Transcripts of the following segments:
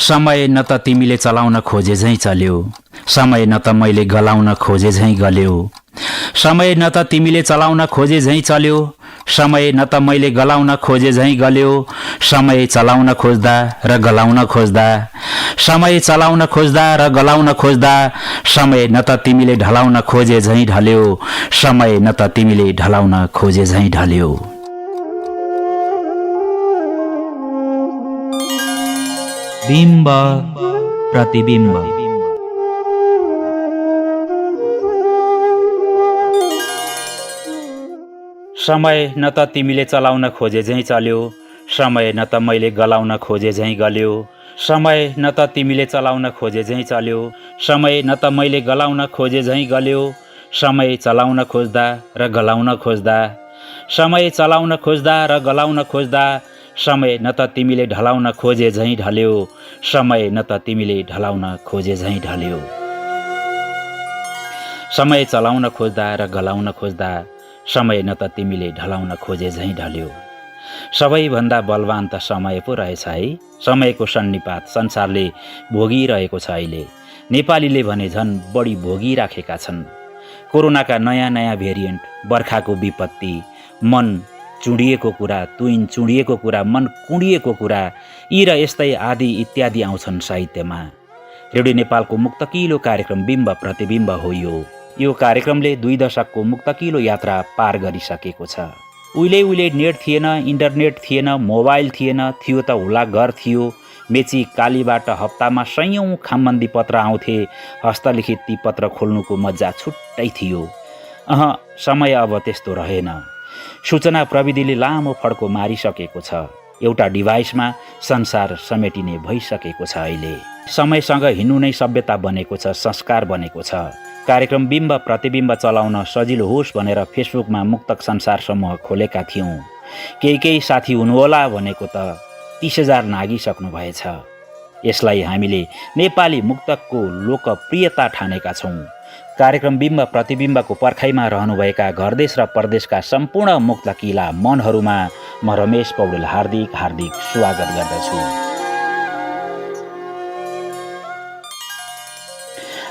समय न त तिमीले चलाउन खोजे झैँ चल्यो, समय न त मैले गलाउन खोजे झैँ गल्यो। समय न त तिमीले चलाउन खोजे झैँ चल्यो, समय न त मैले गलाउन खोजे झैँ गल्यो। समय चलाउन खोज्दा र गलाउन खोज्दा, समय चलाउन खोज्दा र गलाउन खोज्दा, समय न त तिमीले ढलाउन खोजे झैँ ढल्यो, समय न त तिमीले ढलाउन खोजे झैँ ढल्यो। बिम्ब प्रतिबिम्ब। समय न त तिमीले चलाउन खोजे झैँ चल्यो, समय न त मैले गलाउन खोजे झैँ गल्यो। समय न त तिमीले चलाउन खोजे झैँ चल्यो, समय न त मैले गलाउन खोजे झैँ गल्यो। समय चलाउन खोज्दा र गलाउन खोज्दा, समय चलाउन खोज्दा र गलाउन खोज्दा, समय न त तिमीले ढलाउन खोजे झैँ ढल्यो, समय न त तिमीले ढलाउन खोजे झैँ ढल्यो। समय चलाउन खोज्दा र गलाउन खोज्दा, समय न त तिमीले ढलाउन खोजे झैँ ढल्यो। सबैभन्दा बलवान त समय पो रहेछ है। समयको सन्निपात संसारले भोगिरहेको छ अहिले। नेपालीले भने झन् बढी भोगिराखेका छन्। कोरोनाका नयाँ नयाँ भेरिएन्ट, बर्खाको विपत्ति, मन चुडिएको कुरा, तुइन चुडिएको कुरा, मन कुँडिएको कुरा, यी र यस्तै आदि इत्यादि आउँछन् साहित्यमा। रेडियो नेपालको मुक्तकिलो कार्यक्रम बिम्ब प्रतिबिम्ब हो यो कार्यक्रमले 2 दशकको मुक्तकिलो यात्रा पार गरिसकेको छ। उहिले नेट थिएन, इन्टरनेट थिएन, मोबाइल थिएन, थियो त हुला घर थियो। मेची कालीबाट हप्तामा सयौं खामबन्दी पत्र आउँथे। हस्तलिखित ती पत्र खोल्नुको मजा छुट्टै थियो। समय अब त्यस्तो रहेन। सूचना प्रविधिले लामो फड्को मारिसकेको छ। एउटा डिभाइसमा संसार समेटिने भइसकेको छ अहिले। समयसँग हिँड्नु नै सभ्यता बनेको छ, संस्कार बनेको छ। कार्यक्रम बिम्ब प्रतिबिम्ब चलाउन सजिलो होस् भनेर फेसबुकमा मुक्तक संसार समूह खोलेका थियौँ। केही साथी हुनुहोला भनेको त 30,000 नागिसक्नु भएछ। यसलाई हामीले नेपाली मुक्तकको लोकप्रियता ठानेका छौँ। कार्यक्रम बिम्ब प्रतिबिम्बको पर्खाइमा रहनुभएका घरदेश र परदेशका सम्पूर्ण मुक्तकिला मनहरूमा म रमेश पौडेल हार्दिक स्वागत गर्दछु।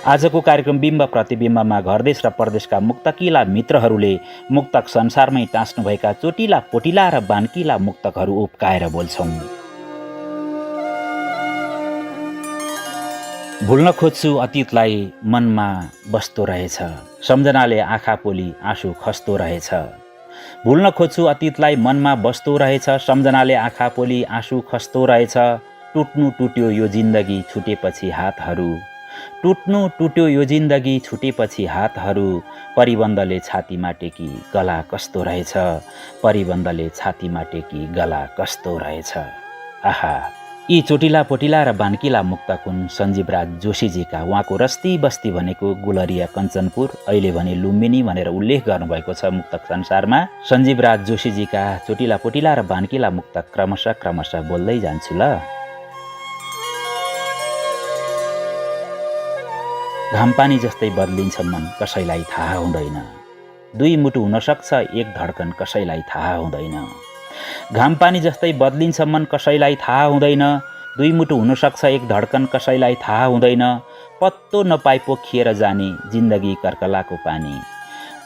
आजको कार्यक्रम बिम्ब प्रतिबिम्बमा घरदेश र परदेशका मुक्तकिला मित्रहरूले मुक्तक संसारमै टाँच्नुभएका चोटिला पोटिला र बान्किला मुक्तकहरू उप्काएर बोल्छौँ। भुल्न खोज्छु अतीतलाई मनमा बस्दो रहेछ, सम्झनाले आँखा पोली आँसु खस्दो रहेछ। भुल्न खोज्छु अतीतलाई मनमा बस्दो रहेछ, सम्झनाले आँखा पोली आँसु खस्दो रहेछ। टुट्नु टुट्यो यो जिन्दगी छुटेपछि हातहरू, टुट्नु टुट्यो यो जिन्दगी छुटेपछि हातहरू। परिबन्धले छातीमा टेकी गला कस्तो रहेछ, परिबन्धले छातीमा टेकी गला कस्तो रहेछ। आहा, यी चोटिला पोटिला र बान्किला मुक्तक हुन् सञ्जीवराज जोशीजीका। उहाँको रस्ती बस्ती भनेको गुलरिया कञ्चनपुर, अहिले भने लुम्बिनी भनेर उल्लेख गर्नुभएको छ मुक्तक संसारमा। सञ्जीवराज जोशीजीका चोटिला पोटिला र बान्किला मुक्तक क्रमशः बोल्दै जान्छु ल। घामपानी जस्तै बदलिन्छ मन कसैलाई थाहा हुँदैन, 2 मुटु हुन सक्छ एक धड्कन कसैलाई थाहा हुँदैन। घामपानी जस्तै बदलिन्छ मन कसैलाई थाहा हुँदैन, 2 मुटु हुन सक्छ एक धड्कन कसैलाई थाहा हुँदैन। पत्तो नपाई पोखिएर जाने जिन्दगी कर्कलाको पानी,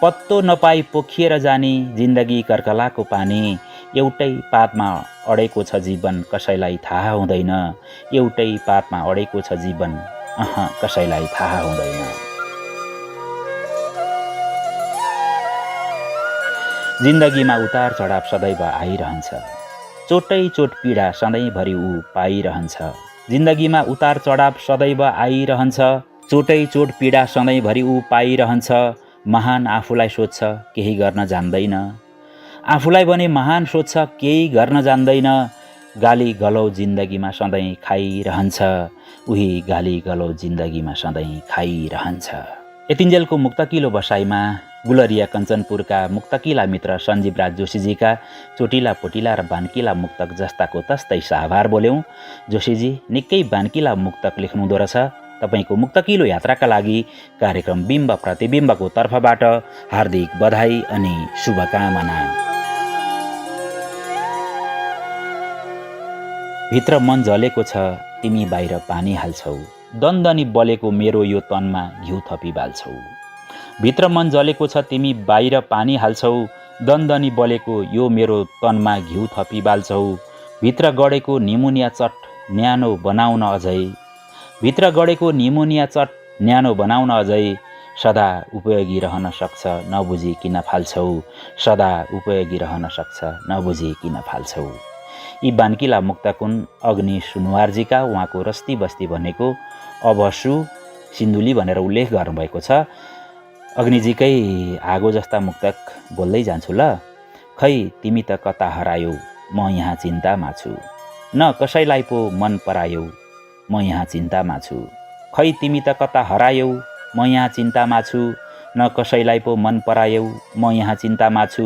पत्तो नपाई पोखिएर जाने जिन्दगी कर्कलाको पानी। एउटै पातमा अडेको छ जीवन कसैलाई थाहा हुँदैन, एउटै पातमा अडेको छ जीवन कसैलाई थाहा हुँदैन। जिन्दगीमा उतार चढाव सदैव आइरहन्छ, चोटै चोट पीडा सधैँभरि ऊ पाइरहन्छ। जिन्दगीमा उतार चढाव सदैव आइरहन्छ, चोटै चोट पीडा सधैँभरि ऊ पाइरहन्छ। महान आफूलाई सोध्छ केही गर्न जान्दैन, आफूलाई भने महान सोध्छ केही गर्न जान्दैन। गाली गलौ जिन्दगीमा सधैँ खाइरहन्छ, उही गाली गलौ जिन्दगीमा सधैँ खाइरहन्छ। यतिन्जेलको मुक्तकिलो बसाइमा गुलरिया कञ्चनपुरका मुक्तकिला मित्र सञ्जीवराज जोशीजीका चोटिला पोटिला र बान्किला मुक्तक जस्ताको तस्तै साभार बोल्यौँ। जोशीजी निकै बान्किला मुक्तक लेख्नुहुँदो रहेछ। तपाईको मुक्तकिलो यात्राका लागि कार्यक्रम बिम्ब प्रतिबिम्बको तर्फबाट हार्दिक बधाई अनि शुभकामना। भित्र मन जलेको छ तिमी बाहिर पानी हाल्छौ, दन्दनी बलेको मेरो यो तनमा घिउ थपिबाल्छौ। भित्र मन जलेको छ तिमी बाहिर पानी हाल्छौ, दन्दनी बलेको यो मेरो तनमा घिउ थपिबाल्छौ। भित्र गडेको निमोनिया चट न्यानो बनाउन अझै, भित्र गडेको निमोनिया चट न्यानो बनाउन अझै, सदा उपयोगी रहन सक्छ नबुझी किन फाल्छौ, सदा उपयोगी रहन सक्छ नबुझी किन फाल्छौ। यी बान्किला मुक्तकुन अग्नि सुनवारजीका उहाँको रस्ती बस्ती भनेको अबसु सिन्धुली भनेर उल्लेख गर्नुभएको छ। अग्निजीकै आगो जस्ता मुक्तक बोल्दै जान्छु ल। खै तिमी त कता हरायौ, म यहाँ चिन्तामा छु, न कसैलाई पो मन परायौ, म यहाँ चिन्तामा छु। खै तिमी त कता हरायौ, म यहाँ चिन्तामा छु, न कसैलाई पो मन परायौ, म यहाँ चिन्तामा छु।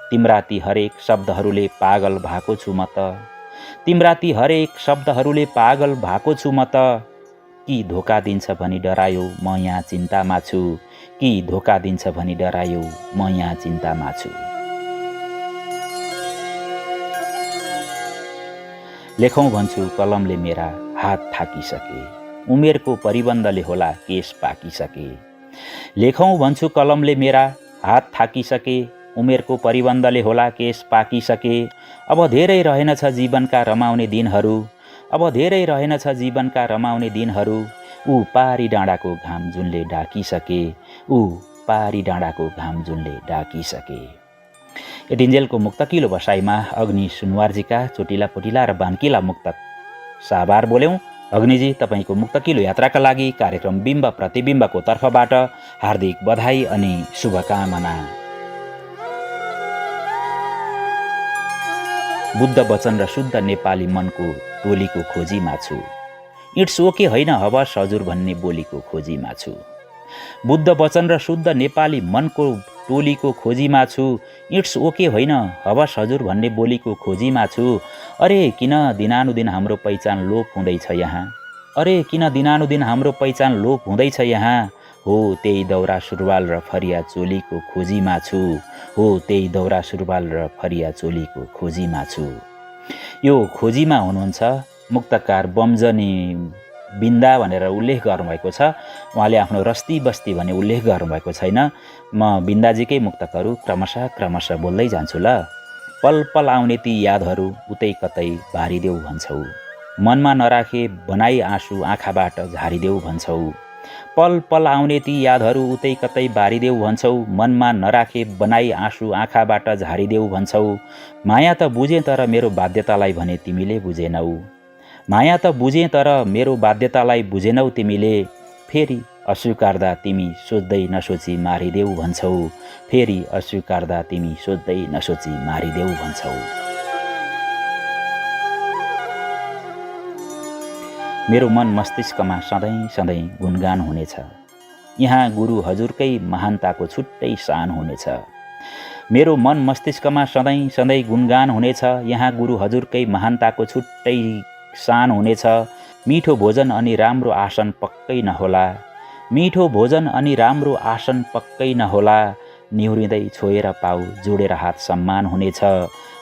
तिम्रा ती हरेक शब्दहरूले पागल भएको छु म त, तिम्रा ती हरेक शब्दहरूले पागल भएको छु म त। कि धोका दिन्छ भनी डरायौ, म यहाँ चिन्तामा छु, कि धोका दिन्छ भनी डरायौ, म यहाँ चिन्तामा छु। लेखौँ भन्छु कलमले मेरा हात थाकिसके, उमेरको परिबन्धले होला केस पाकिसके। लेखौँ भन्छु कलमले मेरा हात थाकिसके, उमेरको परिबन्धले होला केस पाकिसके। अब धेरै रहेनछ जीवनका रमाउने दिनहरू, अब धेरै रहेनछ जीवनका रमाउने दिनहरू। ऊ पारी डाँडाको घाम जुनले ढाकिसके, ऊ पारी डाँडाको घाम जुनले ढाकिसके। यतिन्जेलको मुक्तकिलो बसाइमा अग्नि सुनवारजीका चोटिला पोटिला र बान्किला मुक्तक साबार बोल्यौँ। अग्निजी, तपाईँको मुक्तकिलो यात्राका लागि कार्यक्रम बिम्ब प्रतिबिम्बको तर्फबाट हार्दिक बधाई अनि शुभकामना। बुद्ध वचन र शुद्ध नेपाली मनको टोलीको खोजीमा छु, इट्स ओके होइन हवस् हजुर भन्ने बोलीको खोजीमा छु। बुद्ध वचन र शुद्ध नेपाली मनको टोलीको खोजीमा छु, इट्स ओके होइन हवस् हजुर भन्ने बोलीको खोजीमा छु। अरे किन दिनानुदिन हाम्रो पहिचान लोप हुँदैछ यहाँ, अरे किन दिनानुदिन हाम्रो पहिचान लोप हुँदैछ यहाँ। हो त्यही दौरा सुरुवाल र फरिया चोलीको खोजीमा छु, हो त्यही दौरा सुरुवाल र फरिया चोलीको खोजीमा छु। यो खोजीमा हुनुहुन्छ मुक्तकार बमजनी बिन्दा भनेर उल्लेख गर्नुभएको छ। उहाँले आफ्नो रस्ती बस्ती भने उल्लेख गर्नुभएको छैन। म बिन्दाजीकै मुक्तकहरू क्रमशः बोल्दै जान्छु ल। पल पल आउने ती यादहरू उतै कतै बारिदेऊ भन्छौ, मनमा नराखे बनाई आँसु आँखाबाट झारिदेऊ भन्छौ। पल पल आउने ती यादहरू उतै कतै बारिदेऊ भन्छौ, मनमा नराखे बनाई आँसु आँखाबाट झारिदेऊ भन्छौ। माया त बुझेँ तर मेरो बाध्यतालाई भने तिमीले बुझेनौ, माया त बुझेँ तर मेरो बाध्यतालाई बुझेनौ तिमीले। फेरि अस्वीकार्दा तिमी सोच्दै नसोची मारिदेऊ भन्छौ, फेरि अस्वीकार्दा तिमी सोच्दै नसोची मारिदेऊ भन्छौ। मेरो मन मस्तिष्कमा सधैँ सधैँ गुणगान हुनेछ, यहाँ गुरु हजुरकै महानताको छुट्टै शान हुनेछ। मेरो मन मस्तिष्कमा सधैँ सधैँ गुणगान हुनेछ, यहाँ गुरु हजुरकै महानताको छुट्टै शान हुनेछ। मिठो भोजन अनि राम्रो आसन पक्कै नहोला, मिठो भोजन अनि राम्रो आसन पक्कै नहोला। निहुरिँदै छोएर पाउ जोडेर हात सम्मान हुनेछ,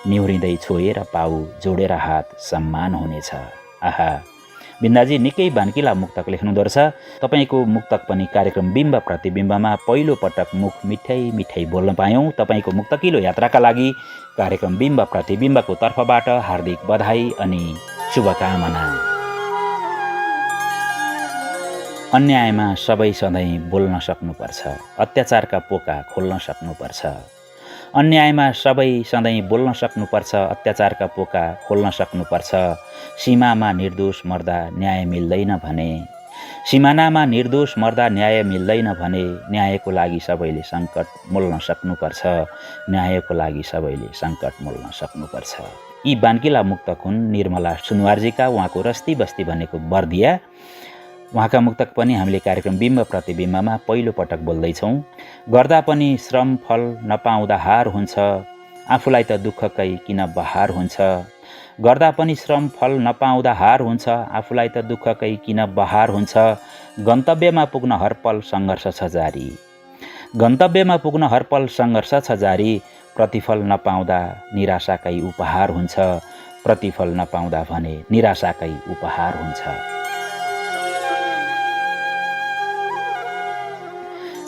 निहुरिँदै छोएर पाउ जोडेर हात सम्मान हुनेछ। आहा, बिन्दाजी निकै बान्किला मुक्तक लेख्नुहुँदो रहेछ। तपाईँको मुक्तक पनि कार्यक्रम बिम्ब प्रतिबिम्बमा पहिलो पटक मुख मिठै मिठै बोल्न पायौँ। तपाईँको मुक्तकिलो यात्राका लागि कार्यक्रम बिम्ब प्रतिबिम्बको तर्फबाट हार्दिक बधाई अनि शुभकामना। अन्यायमा सबै सधैँ बोल्न सक्नुपर्छ, अत्याचारका पोका खोल्न सक्नुपर्छ। अन्यायमा सबै सधैँ बोल्न सक्नुपर्छ, अत्याचारका पोका खोल्न सक्नुपर्छ। सीमामा निर्दोष मर्दा न्याय मिल्दैन भने, सिमानामा निर्दोष मर्दा न्याय मिल्दैन भने। न्यायको लागि सबैले सङ्कट मोल्न सक्नुपर्छ, न्यायको लागि सबैले सङ्कट मोल्न सक्नुपर्छ। यी बान्किला मुक्तक हुन् निर्मला सुनवारजीका। उहाँको रस्ती बस्ती भनेको बर्दिया। उहाँका मुक्तक पनि हामीले कार्यक्रम बिम्ब प्रतिबिम्बमा पहिलो पटक बोल्दैछौँ। गर्दा पनि श्रम फल नपाउँदा हार हुन्छ, आफूलाई त दुःखकै किन बहार हुन्छ। गर्दा पनि श्रम फल नपाउँदा हार हुन्छ, आफूलाई त दुःखकै किन बहार हुन्छ। गन्तव्यमा पुग्न हरपल सङ्घर्ष छ जारी, गन्तव्यमा पुग्न हरपल सङ्घर्ष छ जारी। प्रतिफल नपाउँदा निराशाकै उपहार हुन्छ, प्रतिफल नपाउँदा भने निराशाकै उपहार हुन्छ।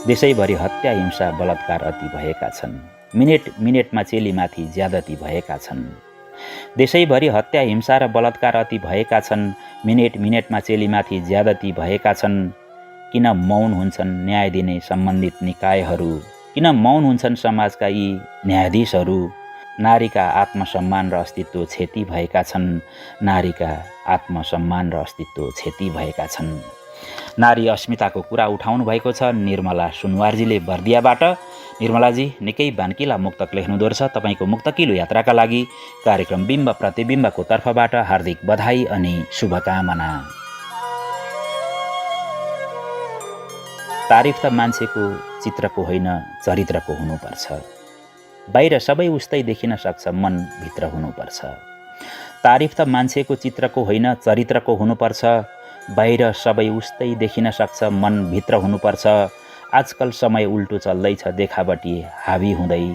देशैभरि हत्या हिंसा बलात्कार अति भएका छन्। मिनेट मिनेटमा चेलीमाथि ज्यादती भएका छन्। देशैभरि हत्या हिंसा र बलात्कार अति भएका छन्। मिनेट मिनेटमा चेलीमाथि ज्यादती भएका छन्। किन मौन हुन्छन् न्याय दिने सम्बन्धित निकायहरू? किन मौन हुन्छन् समाजका यी न्यायाधीशहरू? नारीका आत्मसम्मान र अस्तित्व क्षति भएका छन्। नारीका आत्मसम्मान र अस्तित्व क्षति भएका छन्। नारी अस्मिताको कुरा उठाउनु भएको छ निर्मला सुनवारजीले बर्दियाबाट। निर्मलाजी निकै बान्किला मुक्तक लेख्नुहुँदो रहेछ। तपाईँको मुक्तकिलो यात्राका लागि कार्यक्रम बिम्ब प्रतिबिम्बको तर्फबाट हार्दिक बधाई अनि शुभकामना। तारिफ त मान्छेको चित्रको होइन चरित्रको हुनुपर्छ। बाहिर सबै उस्तै देखिन सक्छ मनभित्र हुनुपर्छ। तारिफ त मान्छेको चित्रको होइन चरित्रको हुनुपर्छ। बाहिर सबै उस्तै देखिन सक्छ मनभित्र हुनुपर्छ। आजकल समय उल्टो चल्दैछ देखावटी हावी हुँदै।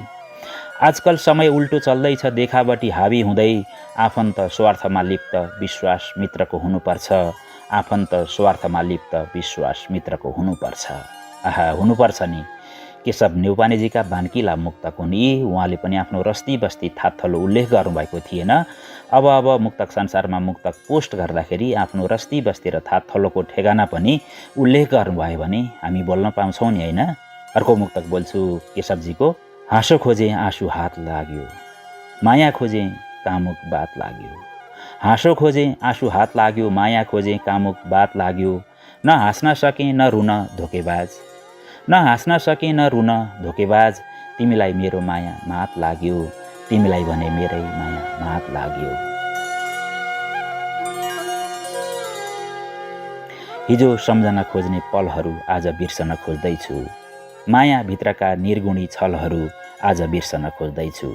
आजकल समय उल्टो चल्दैछ देखावटी हावी हुँदै। आफन्त स्वार्थमा लिप्त विश्वास मित्रको हुनुपर्छ। आफन्त स्वार्थमा लिप्त विश्वास मित्रको हुनुपर्छ। आहा हुनुपर्छ नि। केशव न्यौपानेजीका बान्किला मुक्तक हुन् यी। उहाँले पनि आफ्नो रस्ती बस्ती थात्थलो उल्लेख गर्नुभएको थिएन। अब मुक्तक संसारमा मुक्तक पोस्ट गर्दाखेरि आफ्नो रस्ती बस्ती र थात्थलोको ठेगाना पनि उल्लेख गर्नुभयो भने हामी बोल्न पाउँछौँ नि होइन। अर्को मुक्तक बोल्छु केशवजीको। हाँसो खोजे आँसु हात लाग्यो, माया खोजे कामुक बात लाग्यो। हाँसो खोजे आँसु हात लाग्यो, माया खोजे कामुक बात लाग्यो। न हाँस्न सके न रुन धोकेबाज, न हाँस्न सके न रुन धोकेबाज। तिमीलाई मेरो माया मात लाग्यो, तिमीलाई भने मेरै माया मात लाग्यो। हिजो सम्झन खोज्ने पलहरू आज बिर्सन खोज्दैछु। माया भित्रका निर्गुणी छलहरू आज बिर्सन खोज्दैछु।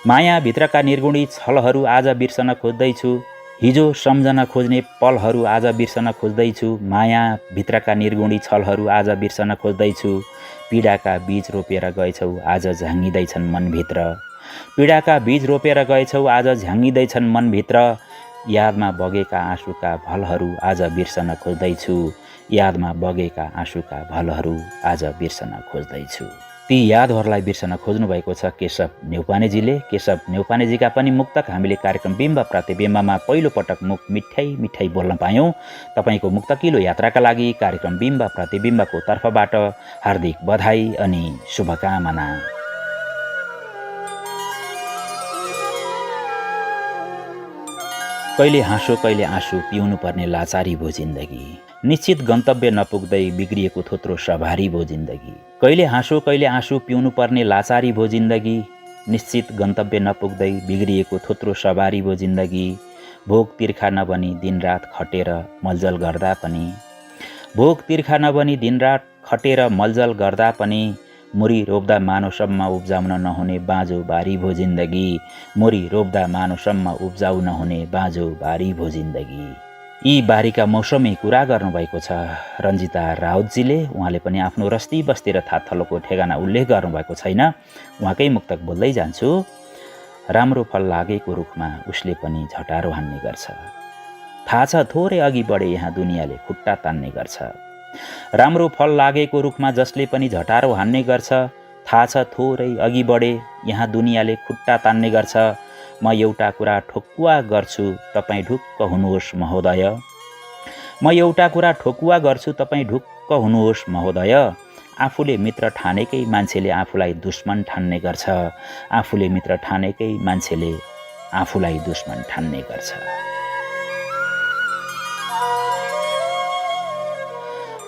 माया भित्रका निर्गुणी छलहरू आज बिर्सन खोज्दैछु। हिजो सम्झन खोज्ने पलहरू आज बिर्सन खोज्दैछु। माया भित्रका निर्गुणी छलहरू आज बिर्सन खोज्दैछु। पीडाका बीज रोपेर गएछौ आज झाँगिँदैछन् मनभित्र। पीडाका बीज रोपेर गएछौ आज झाँगिँदैछन् मनभित्र। यादमा बगेका आँसुका भलहरू आज बिर्सन खोज्दैछु। यादमा बगेका आँसुका भलहरू आज बिर्सन खोज्दैछु। ती यादहरूलाई बिर्सन खोज्नु भएको छ केशव न्यौपानेजीले। केशव न्यौपानेजीका पनि मुक्तक हामीले कार्यक्रम बिम्ब प्रतिबिम्बमा पहिलो पटक मुख मिठाई मिठाई बोल्न पायौँ। तपाईँको मुक्तकिलो यात्राका लागि कार्यक्रम बिम्ब प्रतिबिम्बको तर्फबाट हार्दिक बधाई अनि शुभकामना। कहिले हाँसो कहिले आँसु पिउनु पर्ने लाचारी भो जिन्दगी। निश्चित गन्तव्य नपुग्दै बिग्रिएको थोत्रो सवारी भो जिन्दगी। कहिले हाँसो कहिले आँसु पिउनु पर्ने लाचारी भो जिन्दगी। निश्चित गन्तव्य नपुग्दै बिग्रिएको थोत्रो सवारी भो जिन्दगी। भोग तिर्खा नबनी दिनरात खटेर मलजल गर्दा पनि, भोग तिर्खा नबनी दिनरात खटेर मलजल गर्दा पनि। मुरी रोप्दा मानवसम्म उब्जाउन नहुने बाँझो बारी भो जिन्दगी। मुरी रोप्दा मानवसम्म उब्जाउ नहुने बाँझो बारी भो जिन्दगी। यी बारीका मौसमी कुरा गर्नुभएको छ रञ्जिता राउतजीले। उहाँले पनि आफ्नो रस्ती बस्ती र थात्थलोको ठेगाना उल्लेख गर्नुभएको छैन। उहाँकै मुक्तक बोल्दै जान्छु। राम्रो फल लागेको रुखमा उसले पनि झटारो हान्ने गर्छ। थाहा छ थोरै अघि बढे यहाँ दुनियाँले खुट्टा तान्ने गर्छ। राम्रो फल लागेको रुखमा जसले पनि झटारो हान्ने गर्छ। थाहा छ थोरै अघि बढे यहाँ दुनियाँले खुट्टा तान्ने गर्छ। म एउटा कुरा ठोकुवा गर्छु तपाईँ ढुक्क हुनुहोस् महोदय। म एउटा कुरा ठोकुवा गर्छु तपाईँ ढुक्क हुनुहोस् महोदय। आफूले मित्र ठानेकै मान्छेले आफूलाई दुश्मन ठान्ने गर्छ। आफूले मित्र ठानेकै मान्छेले आफूलाई दुश्मन ठान्ने गर्छ।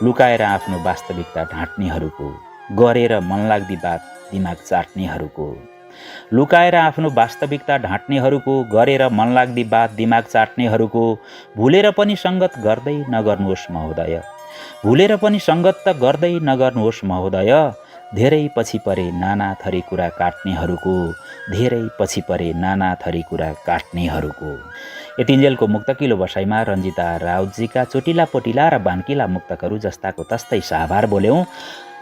लुकाएर आफ्नो वास्तविकता ढाँट्नेहरूको, गरेर मनलाग्दी बात दिमाग चाट्नेहरूको। लुकाएर आफ्नो वास्तविकता ढाँट्नेहरूको, गरेर मनलाग्दी बात दिमाग चाट्नेहरूको। भुलेर पनि सङ्गत गर्दै नगर्नुहोस् महोदय। भुलेर पनि सङ्गत त गर्दै नगर्नुहोस् महोदय। धेरै पछि परे नाना थरी कुरा काट्नेहरूको। धेरै पछि परे नाना थरी कुरा काट्नेहरूको। यतिन्जेलको मुक्तकिलो बसाइमा रञ्जिता राउतजीका चोटिला पोटिला र बान्किला मुक्तकहरू जस्ताको तस्तै साभार बोल्यौँ।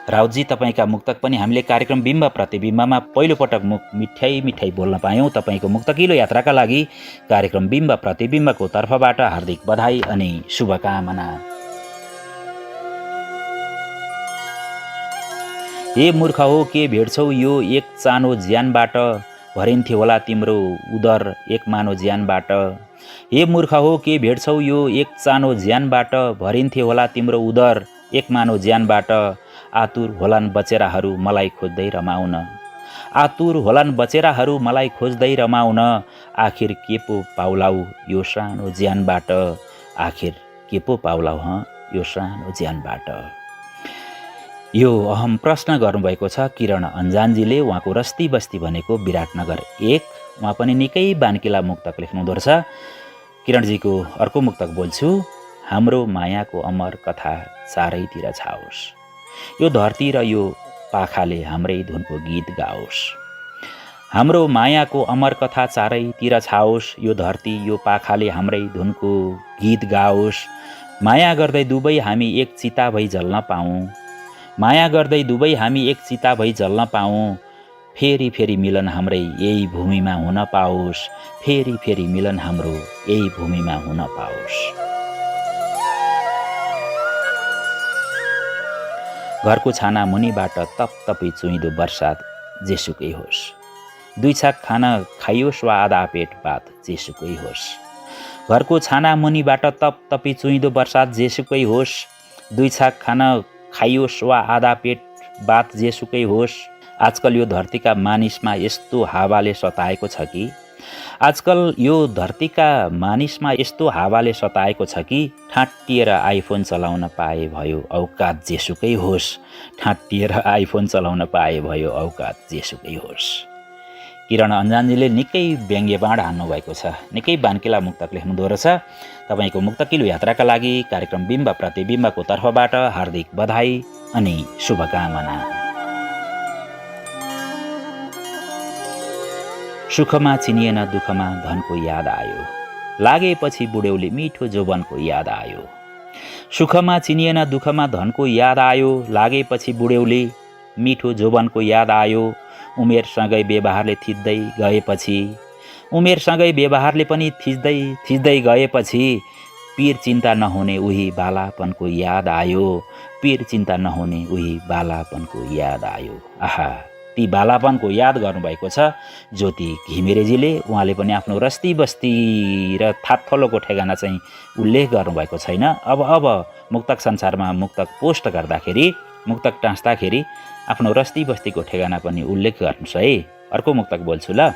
राउतजी तपाईँका मुक्तक पनि हामीले कार्यक्रम बिम्ब प्रतिबिम्बमा पहिलोपटक मिठाई बोल्न पायौँ। तपाईँको मुक्तकिलो यात्राका लागि कार्यक्रम बिम्ब प्रतिबिम्बको तर्फबाट हार्दिक बधाई अनि शुभकामना। हे मूर्ख हो के भेट्छौ यो एक चानो ज्यानबाट, भरिन्थ्यो होला तिम्रो उदर एक मानो ज्यानबाट। हे मूर्ख हो के भेट्छौ यो एक चानो ज्यानबाट, भरिन्थ्यो होला तिम्रो उदर एक मानो ज्यानबाट। आतुर होलान् बचेराहरू मलाई खोज्दै रमाउन, आतुर होलान् बचेराहरू मलाई खोज्दै रमाउन। आखिर के पो पाउलाउ यो सानो ज्यानबाट, आखिर के पो पाउलाउ यो सानो ज्यानबाट। यो अहम प्रश्न गर्नुभएको छ किरण अन्जानजीले। उहाँको रस्ती बस्ती भनेको विराटनगर 1। उहाँ पनि निकै बान्किला मुक्तक लेख्नुहुँदो रहेछ। किरणजीको अर्को मुक्तक बोल्छु। हाम्रो मायाको अमर कथा चारैतिर छाओस्, यो धरती र यो पाखाले हाम्रै धुनको गीत गाओस्। हाम्रो मायाको अमर कथा चारैतिर छाओस्, यो धरती यो पाखाले हाम्रै धुनको गीत गाओस्। माया गर्दै दुवै हामी एक चिता भई जल्न पाऊँ, माया गर्दै दुवै हामी एक चिता भई जल्न पाऊँ। फेरि फेरि मिलन हाम्रै यही भूमिमा हुन पाओस्, फेरि फेरि मिलन हाम्रो यही भूमिमा हुन पाओस्। घरको छाना मुनिबाट तप तपी चुइँदो बर्सात जेसुकै होस्, दुई छाक खाना खाइयोस् वा आधा पेट भात जेसुकै होस्। घरको छाना मुनिबाट तप तपी चुइँदो बर्सात जेसुकै होस्, दुई छाक खाना खाइयोस् वा आधा पेट भात जेसुकै होस्। आजकल यो धरतीका मानिसमा यस्तो हावाले सताएको छ कि, आजकल यो धरतीका मानिसमा यस्तो हावाले सताएको छ कि, ठाँटिएर आइफोन चलाउन पाए भयो औकात जेसुकै होस्, ठाँटिएर आइफोन चलाउन पाए भयो औकात जेसुकै होस्। किरण अन्जानजीले निकै व्यङ्ग्य बाँड हान्नुभएको छ, निकै बान्किला मुक्तक लेख्नुहुँदो रहेछ। तपाईँको मुक्तकिलो यात्राका लागि कार्यक्रम बिम्ब प्रतिबिम्बको तर्फबाट हार्दिक बधाई अनि शुभकामना। सुखमा चिनिएन दुःखमा धनको याद आयो, लागेपछि बुढ्यौली मिठो जोबनको याद आयो। सुखमा चिनिएन दुःखमा धनको याद आयो, लागेपछि बुढ्यौली मिठो जोबनको याद आयो। उमेरसँगै व्यवहारले थिच्दै गएपछि, उमेरसँगै व्यवहारले पनि थिच्दै गएपछि, पीर चिन्ता नहुने उही बालापनको याद आयो, पीर चिन्ता नहुने उही बालापनको याद आयो। आहा, ती बालापनको याद गर्नुभएको छ ज्योति घिमिरेजीले। उहाँले पनि आफ्नो रस्ती बस्ती र थाप्थलोको ठेगाना चाहिँ उल्लेख गर्नुभएको छैन। अब मुक्तक संसारमा मुक्तक पोस्ट गर्दाखेरि, मुक्तक टाँस्दाखेरि आफ्नो रस्ती बस्तीको ठेगाना पनि उल्लेख गर्नुहोस् है। अर्को मुक्तक बोल्छु ल।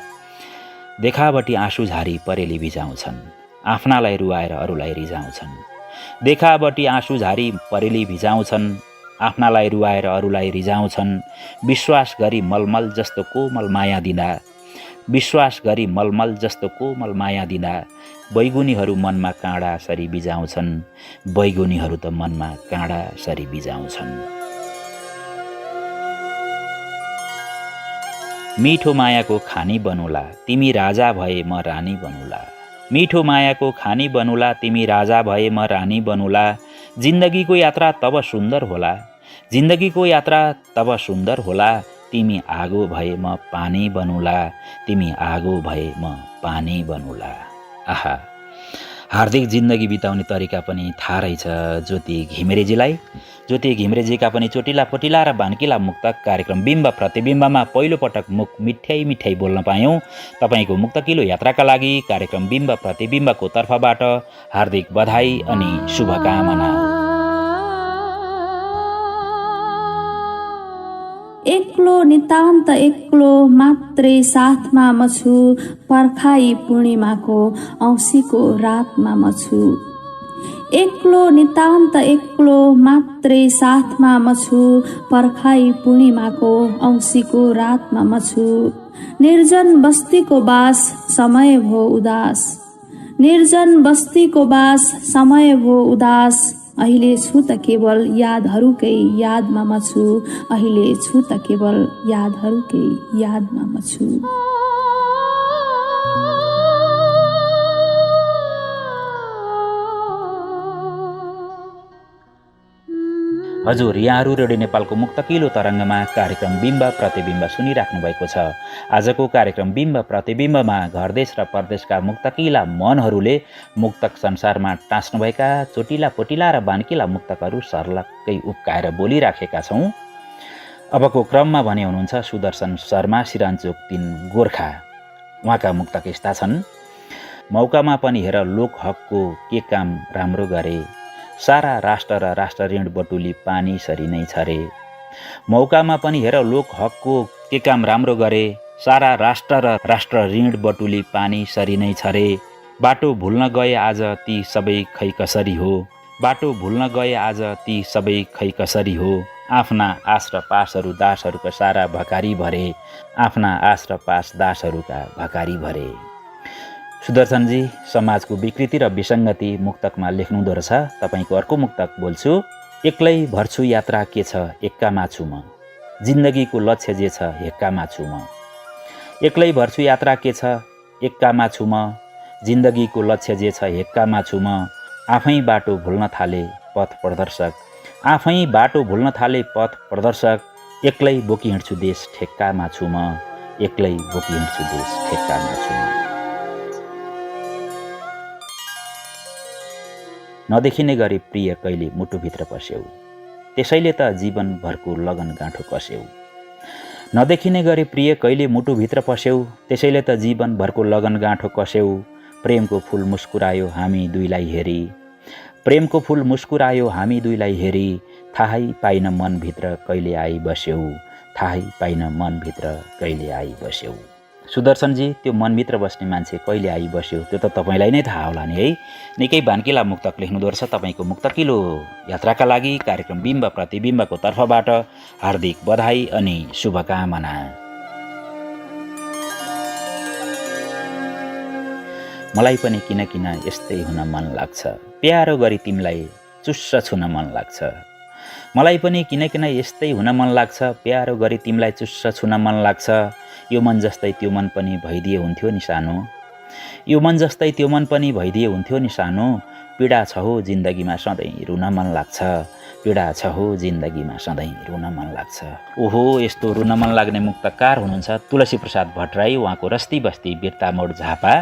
देखावटी आँसु झारी परेली भिजाउँछन्, आफ्नालाई रुवाएर अरूलाई रिझाउँछन्। देखावटी आँसु झारी परेली भिजाउँछन्, आफ्नालाई रुवाएर अरूलाई रिझाउँछन्। विश्वास गरी मलमल जस्तो कोमल माया दिँदा, विश्वास गरी मलमल जस्तो कोमल माया दिँदा, बैगुनीहरू मनमा काँडा सरी बिजाउँछन्, बैगुनीहरू त मनमा काँडा सरी बिजाउँछन्। मिठो मायाको खानी बनुला तिमी राजा भए म रानी बनुला, मिठो मायाको खानी बनुला तिमी राजा भए म रानी बनुला। जिन्दगीको यात्रा तब सुन्दर होला, जिन्दगीको यात्रा तब सुन्दर होला, तिमी आगो भए म पानी बनुला, तिमी आगो भए म पानी बनुला। आहा, हार्दिक जिन्दगी बिताउने तरिका पनि थाहा रहेछ ज्योति घिमिरेजीलाई। ज्योति घिमिरेजीका पनि चोटिला पोटिला र बान्किला मुक्तक कार्यक्रम बिम्ब प्रतिबिम्बमा पहिलोपटक मिठाई बोल्न पायौँ। तपाईँको मुक्तकिलो यात्राका लागि कार्यक्रम बिम्ब प्रतिबिम्बको तर्फबाट हार्दिक बधाई अनि शुभकामना। एक्लो नितान्त एक्लो मात्रै साथमा म छु, पर्खाई पूर्णिमाको औँसीको रातमा म छु। एक्लो नितान्त एक्लो मात्रै साथमा म छु, पर्खाई पूर्णिमाको औँसीको रातमा म छु। निर्जन बस्तीको बास समय भो उदास, निर्जन बस्तीको बास समय भो उदास। अहिले छु त केवल यादहरूकै यादमा म छु, अहिले छु त केवल यादहरूकै यादमा म छु। हजुर, यहाँहरू रेडियो नेपालको मुक्तकिलो तरङ्गमा कार्यक्रम बिम्ब प्रतिबिम्ब सुनिराख्नु भएको छ। आजको कार्यक्रम बिम्ब प्रतिबिम्बमा घरदेश र परदेशका मुक्तकिला मनहरूले मुक्तक संसारमा टाँस्नुभएका चोटिला पोटिला र बान्किला मुक्तकहरू सर्लक्कै उब्काएर बोलिराखेका छौँ। अबको क्रममा भने हुनुहुन्छ सुदर्शन शर्मा, सिरानचोक 3 गोर्खा। उहाँका मुक्तक यस्ता छन्। मौकामा पनि हेर लोक हकको के काम राम्रो गरे, सारा राष्ट्र र राष्ट्र ऋण बटुली पानी सरी नै छरे। मौकामा पनि हेर लोक हकको के काम राम्रो गरे, सारा राष्ट्र र राष्ट्र ऋण बटुली पानी सरी नै छरे। बाटो भुल्न गए आज ती सबै खै कसरी हो, बाटो भुल्न गए आज ती सबै खै कसरी हो। आफ्ना आश र पासहरू दासहरूका सारा भकारी भरे, आफ्ना आश र पास दासहरूका भकारी भरे। सुदर्शनजी समाजको विकृति र विसङ्गति मुक्तकमा लेख्नुहुँदो रहेछ। तपाईँको अर्को मुक्तक बोल्छु। एक्लै भर्छु यात्रा के छ एक्कामा छु म, जिन्दगीको लक्ष्य जे छ हेक्कामा छु म। एक्लै भर्छु यात्रा के छ एक्कामा छु म, जिन्दगीको लक्ष्य जे छ हेक्कामा छु म। आफै बाटो भुल्न थाले पथ प्रदर्शक, आफै बाटो भुल्न थाले पथ प्रदर्शक। एक्लै बोकी हिँड्छु देश ठेक्कामा छु म, एक्लै बोकी हिँड्छु देश ठेक्कामा छु म। नदेखिने गरी प्रिय कहिले मुटुभित्र पस्यौ, त्यसैले त जीवनभरको लगन गाँठो कस्यौ। नदेखिने गरी प्रिय कहिले मुटुभित्र पस्यौ, त्यसैले त जीवनभरको लगन गाँठो कस्यौ। प्रेमको फुल मुस्कुरायो हामी दुईलाई हेरी, प्रेमको फुल मुस्कुरायो हामी दुईलाई हेरी। थाहै पाइन मनभित्र कहिले आई बस्यौ, थाहै पाइन मनभित्र कहिले आई बस्यौ। सुदर्शनजी, त्यो मनभित्र बस्ने मान्छे कहिले आई बस्यो त्यो त तपाईँलाई नै थाहा होला नि है। निकै भान्किला मुक्तक लेख्नुहुँदो रहेछ। तपाईँको मुक्तकिलो यात्राका लागि कार्यक्रम बिम्ब प्रतिबिम्बको तर्फबाट हार्दिक बधाई अनि शुभकामना। मलाई पनि किन किन यस्तै हुन मन लाग्छ, प्यारो गरी तिमीलाई चुस्स छुन मन लाग्छ। मलाई पनि किन किन यस्तै हुन मन लाग्छ, प्यारो गरी तिमीलाई चुस्स छुन मन लाग्छ। यो मन जस्तै त्यो मन पनि भइदिए हुन्थ्यो नि सानो, यो मन जस्तै त्यो मन पनि भइदिए हुन्थ्यो नि सानो। पीडा छ हो जिन्दगीमा सधैँ रुन मन लाग्छ, पीडा छ हो जिन्दगीमा सधैँ रुन मन लाग्छ। ओहो, यस्तो रुन मन लाग्ने मुक्तकार हुनुहुन्छ तुलसी प्रसाद भट्टराई। उहाँको रस्ती बस्ती बिर्तामोड झापा।